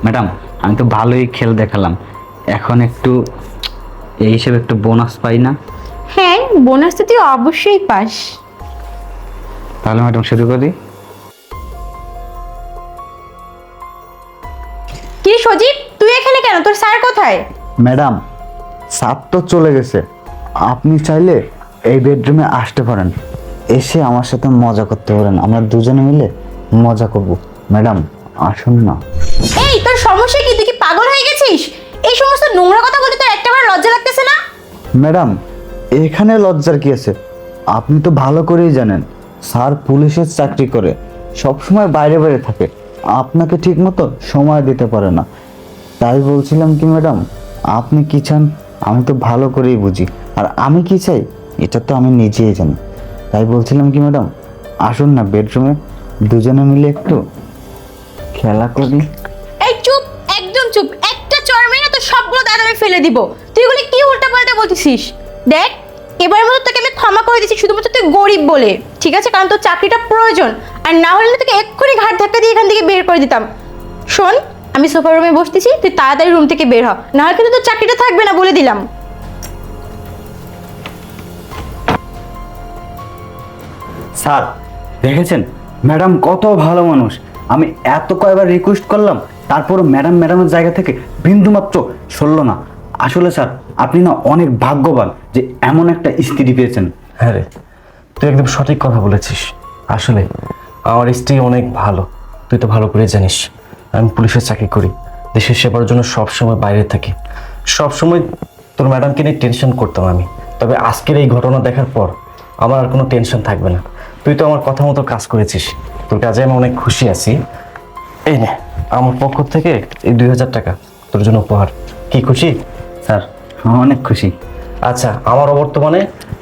Madam, আমি তো ভালোই খেল দেখালাম, এখন একটু এই হিসেবে একটু বোনাস পাই না? হ্যাঁ, বোনাস তো তুই অবশ্যই পাস। তাহলে ম্যাডাম শুরু করি। কি সজীব, তুই এখানে কেন? তোর স্যার কোথায়? ম্যাডাম, স্যার তো চলে গেছে, আপনি চাইলে এই বেডরুমে আসতে পারেন, এসে আমার সাথে মজা করতে পারেন, আমরা দুজনে মিলে মজা করব। ম্যাডাম আসুন না। এই, তোর সমস্যা কি? তুই কি পাগল হয়ে গেছিস? এই সমস্ত নোংরা কথা বলতে তোর একটাবার লজ্জা লাগতেছে না? ম্যাডাম, এখানে লজ্জার কি আছে? আপনি তো ভালো করেই জানেন স্যার পুলিশের চাকরি করে, সব সময় বাইরে বাইরে থাকে, আপনাকে ঠিক মতো সময় দিতে পারে না। তাই বলছিলাম কি ম্যাডাম, আপনি কি চান আমি তো ভালো করেই বুঝি, আর আমি কি চাই এটা তো আমি নিজেই জানি। তাই বলছিলাম কি ম্যাডাম, আসুন না বেডরুমে দুজনে মিলে একটু খেলা করি। এই চুপ, একদম চুপ। একটা চড় মেরে না তো সবগুলো দাঁত আমি ফেলে দিব। তুই এগুলো কি উল্টাপাল্টা বলতেছিস? দেখ, এবারের মতো তোকে আমি ক্ষমা করে দিচ্ছি, শুধুমাত্র তুই গরিব বলে, ঠিক আছে? কারণ তোর চাকরিটা প্রয়োজন, আর না হলে না তোকে এক্ষুনি ঘাট ধাক্কা দিয়ে এখান থেকে বের করে দিতাম। শোন, আমি সোফা রুমে বসতেছি, তুই তাড়াতাড়ি রুম থেকে বের হ, না হলে কিন্তু তোর চাকরিটা থাকবে না, বলে দিলাম। স্যার, দেখেছেন ম্যাডাম কত ভালো মানুষ। আমি এত কয়বার রিকোয়েস্ট করলাম, তারপরও ম্যাডামের জায়গা থেকে বিন্দুমাত্র সরল না। আসলে স্যার, আপনি না অনেক ভাগ্যবান যে এমন একটা স্ত্রী পেয়েছেন। হ্যাঁ রে, তুই একদম সঠিক কথা বলেছিস। আসলে আমার স্ত্রী অনেক ভালো, তুই তো ভালো করে জানিস। আমি পুলিশের চাকরি করি, দেশের সেবার জন্য সবসময় বাইরে থাকি, সবসময় তোর ম্যাডামকে নিয়ে টেনশন করতাম আমি। তবে আজকের এই ঘটনা দেখার পর আমার আর কোনো টেনশন থাকবে না। তুই তো আমার কথা মতো কাজ করেছিস, তোর কাজে আমি অনেক খুশি আছি। এই নে, আমার পক্ষ থেকে এই 2000 টাকা তোর জন্য উপহার। কি খুশি? স্যার, অনেক খুশি। আচ্ছা, আমার বর্তমানে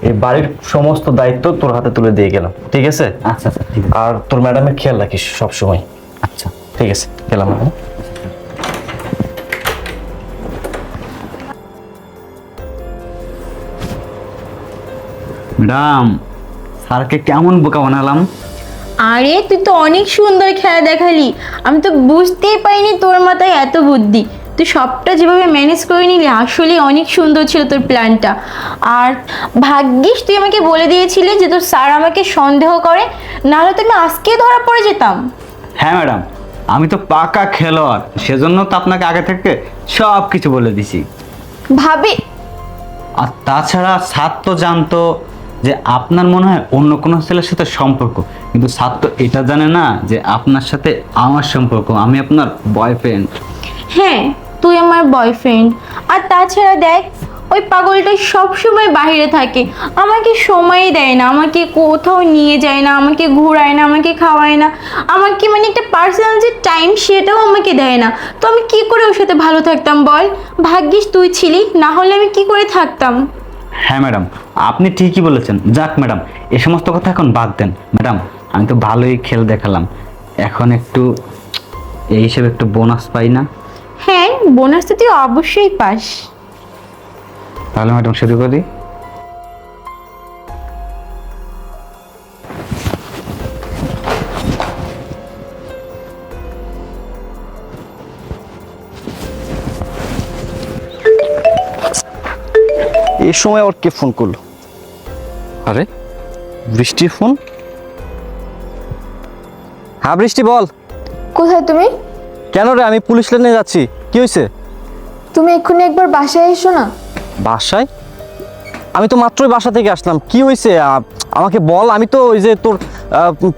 এই বাড়ির সমস্ত দায়িত্ব তোর হাতে তুলে দিয়ে গেলাম, ঠিক আছে? আচ্ছা স্যার, ঠিক আছে। আর তোর ম্যাডামের খেয়াল রাখিস সব সময়। আচ্ছা। ঠিক আছে, গেলাম আমি। ম্যাডাম, স্যারকে কেমন বোকা বানালাম। আরে, তুই তো অনেক সুন্দর খেলা দেখালি, আমি তো বুঝতেই পারিনি তোর মাথায় এত বুদ্ধি। তুই সবটা যেভাবে ম্যানেজ করে নিলি, আসলে অনেক সুন্দর ছিল তোর প্ল্যানটা। আর ভাগ্যিস তুই আমাকে বলে দিয়েছিলি যে তোর স্যার আমাকে সন্দেহ করে, নাহলে তো আমি আজকে ধরা পড়ে যেতাম। হ্যাঁ ম্যাডাম, আমি তো পাকা খেলোয়াড়, সেজন্য তো আপনাকে আগে থেকে সব কিছু বলে দিছি। ভাবি, আর তাছাড়া স্যার তো জানতো যে আপনার মনে হয় অন্য কোনো ছেলের সাথে সম্পর্ক, কিন্তু স্যার তো এটা জানে না যে আপনার সাথে আমার সম্পর্ক, আমি আপনার বয়ফ্রেন্ড। হ্যাঁ, তুই আমার বয়ফ্রেন্ড। আর তাছাড়া দেখ, ওই পাগলটা সবসময় বাইরে থাকে, আমাকে সময়ই দেয় না, আমাকে কোথাও নিয়ে যায় না, আমাকে ঘোরায় না, আমাকে খাওয়ায় না, আমাকে মানে একটা পার্সোনাল যে টাইম সেটাও আমাকে দেয় না। তো আমি কি করে ওর সাথে ভালো থাকতাম বল? ভাগ্যিস তুই ছিলি, না হলে আমি কি করে থাকতাম? হ্যাঁ ম্যাডাম, আপনি ঠিকই বলেছেন। যাক ম্যাডাম, এ সমস্ত কথা এখন বাদ দেন। ম্যাডাম, আমি তো ভালোই খেল দেখালাম, এখন একটু এই হিসেবে একটু বোনাস পাই না? হ্যাঁ, বোনাস তো তুই অবশ্যই পাস। তাহলে ম্যাডাম শুরু করি। এই সময় ওর কে ফোন করলো? আরে, বৃষ্টির ফোন। হ্যাঁ বৃষ্টি, বল। কোথায় তুমি? কেন রে? আমি পুলিশ লাইনে যাচ্ছি, কি হয়েছে? তুমি এক্ষুনি একবার বাসায় এসো না। বাসায়? আমি তো মাত্রই বাসা থেকে আসলাম, কি হয়েছে আমাকে বল। আমি তো ওই যে তোর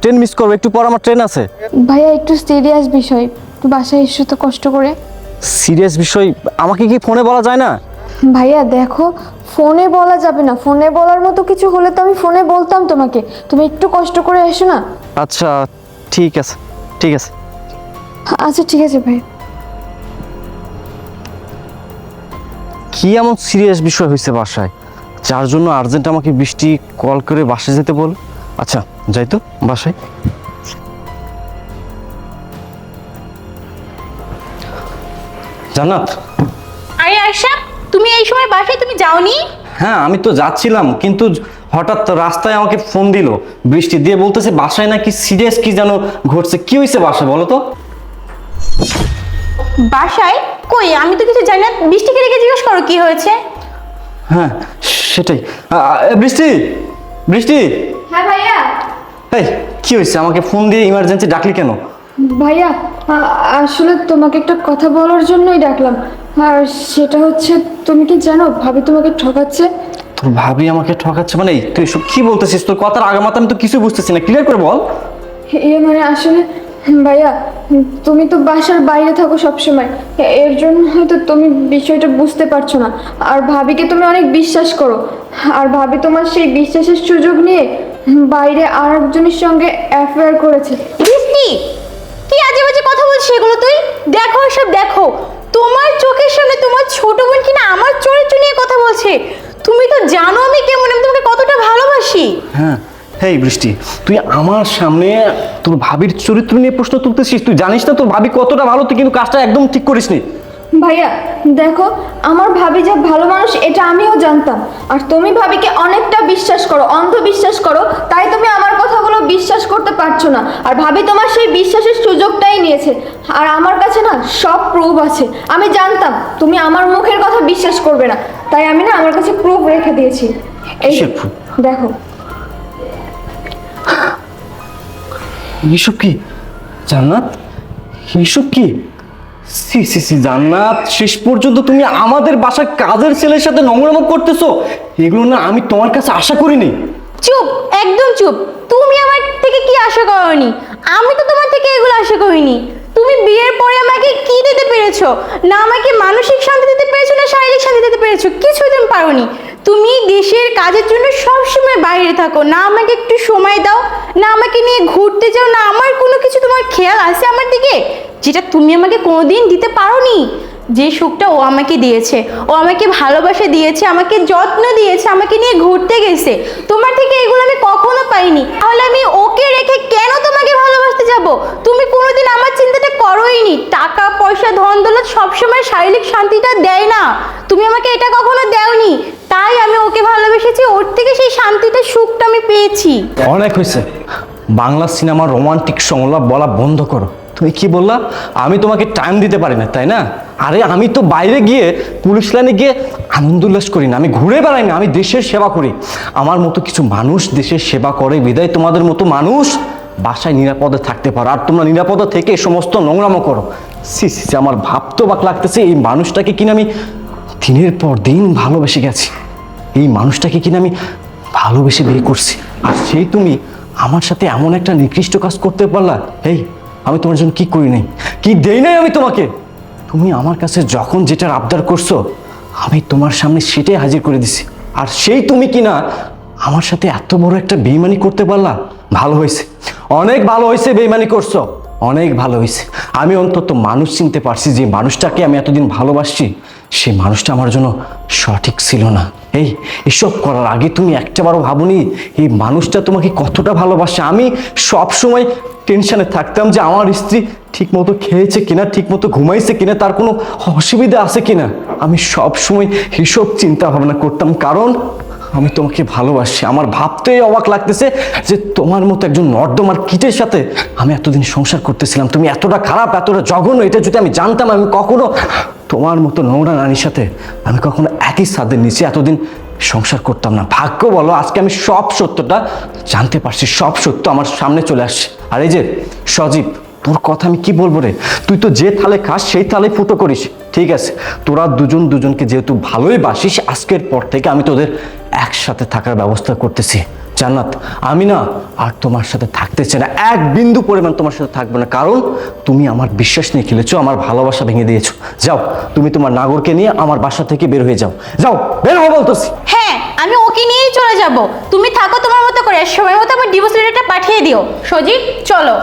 ট্রেন মিস করবো, একটু পর আমার ট্রেন আছে। ভাইয়া, একটু সিরিয়াস বিষয়, একটু বাসায় এসো তো কষ্ট করে। সিরিয়াস বিষয়? আমাকে কি ফোনে বলা যায় না? ভাইয়া দেখো, ফোনে বলা যাবে না, ফোনে বলার মতো কিছু হলে তো আমি ফোনে বলতাম তোমাকে, তুমি একটু কষ্ট করে এসো না। আচ্ছা ঠিক আছে, ঠিক আছে। আচ্ছা ঠিক আছে ভাই। কি এমন সিরিয়াস বিষয় হয়েছে বাসায়, যার জন্য আর্জেন্ট আমাকে বৃষ্টি কল করে বাসায় যেতে বল? আচ্ছা যাই তো বাসায়। জান্নাত। আরে আয়শা, তুমি এই সময় বাসায় তুমি যাওনি? হ্যাঁ, আমি তো যাচ্ছিলাম, কিন্তু হঠাৎ রাস্তায় আমাকে ফোন দিল বৃষ্টি দিয়ে, বলতেছে বাসায় নাকি সিরিয়াস কি যেন ঘটছে। কি হয়েছে বাসায় বলো তো? বাসায়? কই, আমি তো কিছু জানি না। বৃষ্টিকে রেখে জিজ্ঞেস করো কি হয়েছে। হ্যাঁ সেটাই। বৃষ্টি, বৃষ্টি, হ্যাঁ ভাইয়া। এই কি হয়েছে? আমাকে ফোন দিয়ে ইমার্জেন্সি ডাকলি কেন? ভাইয়া আসলে তোমাকে একটা কথা বলার জন্যই ডাকলাম। আর সেটা হচ্ছে, তুমি কি জানো ভাবি তোমাকে ঠকাচ্ছে? তোর ভাবি আমাকে ঠকাচ্ছে মানে? তুই এসব কি বলতেছিস? তোর কথার আগামাথা আমি তো কিছু বুঝতেছি না, ক্লিয়ার করে বল। মানে আসলে ভাইয়া, তুমি তো বাসার বাইরে থাকো সবসময়, এর জন্য হয়তো তুমি বিষয়টা বুঝতে পারছো না। আর ভাবিকে তুমি অনেক বিশ্বাস করো, আর ভাবি তোমার সেই বিশ্বাসের সুযোগ নিয়ে বাইরে আর একজনের সঙ্গে অ্যাফেয়ার করেছে। বৃষ্টি, কি আজে বাজে কথা বলছিস এগুলো তুই? দেখো এসব দেখো, তোমার চোখের সামনে তোমার ছোট বোন কিনা আমার চরিত্র নিয়ে কথা বলছে। তুমি তো জানো আমি কেমন, আমি তোমাকে কতটা ভালোবাসি। হ্যাঁ, হেই বৃষ্টি, তুই আমার সামনে তোর ভাবির চরিত্র নিয়ে প্রশ্ন তুলতেছিস? তুই জানিস না তোর ভাবি কতটা ভালো, তুই কিন্তু কাজটা একদম ঠিক করিসনি। ভাইয়া দেখো, আমার ভাবি যে ভালো মানুষ এটা আমিও জানতাম, আর তুমি ভাবিকে অনেকটা বিশ্বাস করো, অন্ধবিশ্বাস করো, তাই তুমি আমার কথাগুলো বিশ্বাস করতে পারছো না। আর ভাবি তোমার সেই বিশ্বাসের সুযোগটাই নিয়েছে, আর আমার কাছে না সব প্রুফ আছে। আমি জানতাম তুমি আমার মুখের কথা বিশ্বাস করবে না, তাই আমি না আমার কাছে প্রুফ রেখে দিয়েছি। এই কিসের proof? দেখো। এইসব কি জান্নাত? এইসব কি? সি সি সি জান্নাত, শেষ পর্যন্ত তুমি আমাদের বাসার কাজের ছেলের সাথে নোংরামো করতেছো? এগুলো না আমি তোমার কাছে আশা করিনি। চুপ, একদম চুপ। তুমি আমার থেকে কি আশা করনি? আমি তো তোমার থেকে এগুলো আশা করিনি। তুমি বিয়ের পরে আমাকে কি দিতে পেরেছো? না আমাকে মানসিক শান্তি দিতে পেরেছো, না শারীরিক শান্তি দিতে পেরেছো, কিছুই তুমি পারোনি। তুমি দেশের কাজের জন্য সবসময় বাইরে থাকো, না আমাকে একটু সময় দাও, না আমাকে নিয়ে ঘুরতে যাও, না আমার কোনো কিছু তোমার খেয়াল আছে আমার দিকে, যেটা তুমি আমাকে কোনোদিন দিতে পারোনি। যে সুখটা ও আমাকে দিয়েছে, ও আমাকে ভালোবাসা দিয়েছে, আমাকে যত্ন দিয়েছে, আমাকে নিয়ে ঘুরতে গেছে, তোমার থেকে এগুলো আমি কখনো পাইনি। তাহলে আমি ওকে রেখে কেন তোমাকে ভালোবাসতে যাব? তুমি কোনোদিন আমার চিন্তাটা করোইনি। টাকা পয়সা ধন দৌলত সবসময় শারীরিক শান্তিটা দেয় না, তুমি আমাকে এটা কখনো দেওনি। তাই আমি ওকে ভালোবেসেছি, ওর থেকে সেই শান্তিটা সুখটা আমি পেয়েছি। অনেক হয়েছে, বাংলা সিনেমার রোমান্টিক সংলাপ বলা বন্ধ করো। তুমি কি বললা? আমি তোমাকে টাইম দিতে পারি না, তাই না? আরে আমি তো বাইরে গিয়ে পুলিশ লাইনে গিয়ে আনন্দ উল্লাস করি না, আমি ঘুরে বেড়াই না, আমি দেশের সেবা করি। আমার মতো কিছু মানুষ দেশের সেবা করে বিদায় তোমাদের মতো মানুষ বাসায় নিরাপদে থাকতে পারো, আর তোমরা নিরাপদে থেকে এই সমস্ত নোংরামো করো। সি সি সি, আমার ভাবতে অবাক লাগতেছে, এই মানুষটাকে কিনা আমি দিনের পর দিন ভালোবেসে গেছি, এই মানুষটাকে কিনা আমি ভালোবেসে বিয়ে করছি, আর সেই তুমি আমার সাথে এমন একটা নিকৃষ্ট কাজ করতে পারলা। এই আমি তোমার জন্য কি করি নাই, কি দেই নাই আমি তোমাকে? তুমি আমার কাছে যখন যেটার আবদার করছো আমি তোমার সামনে সেটাই হাজির করে দিছি, আর সেই তুমি কিনা আমার সাথে এত বড় একটা বেইমানি করতে পারলা। ভালো হয়েছে, অনেক ভালো হয়েছে বেইমানি করছো, অনেক ভালো হয়েছে। আমি অন্তত মানুষ চিনতে পারছি, যে মানুষটাকে আমি এতদিন ভালোবাসছি সেই মানুষটা আমার জন্য সঠিক ছিল না। এসব করার আগে তুমি একটাবারও ভাবনি এই মানুষটা তোমাকে কতটা ভালোবাসে? আমি সব সময় টেনশনে থাকতাম যে আমার স্ত্রী ঠিক মতো খেয়েছে কিনা, ঠিক মতো ঘুমাইছে কিনা, তার কোনো অসুবিধা আছে কিনা। আমি সব সময় এসব চিন্তা ভাবনা করতাম, কারণ আমি তোমাকে ভালোবাসি। আমার ভাবতেই অবাক লাগতেছে যে তোমার মতো একজন নর্দমার কীটের সাথে আমি এতদিন সংসার করতেছিলাম। তুমি এতটা খারাপ, এতটা জঘন্য, এটা যদি আমি জানতাম আমি কখনো তোমার মতো নোংরা নারীর সাথে আমি কখনো একই ছাদের নিচে এতদিন সংসার করতাম না। ভাগ্য বলো আজকে আমি সব সত্যটা জানতে পারছি, সব সত্য আমার সামনে চলে আসছে। আর এই যে সজীব, তোর কথা আমি কি বলবো রে? তুই তো যে থালে খাস সেই থালে ফুটো করিস। ঠিক আছে, তোরা দুজন দুজনকে যেহেতু ভালোই বাসিস, আজকের পর থেকে আমি তোদের একসাথে থাকার ব্যবস্থা করতেছি। জান্নাত, আমি না আর তোমার সাথে থাকতে চাই না, এক বিন্দু পরিমাণ তোমার সাথে থাকবো না, কারণ তুমি আমার বিশ্বাস নিয়ে খেলেছো, আমার ভালোবাসা ভেঙে দিয়েছো। যাও, তুমি তোমার নাগরকে নিয়ে আমার বাসা থেকে বের হয়ে যাও, যাও বের হও বলতেছি। হ্যাঁ, আমি ওকে নিয়েই চলে যাব। তুমি থাকো তোমার মতো করে, সময় মতো আমার ডিভোর্স লেটারটা পাঠিয়ে দিও। সজীব চলো।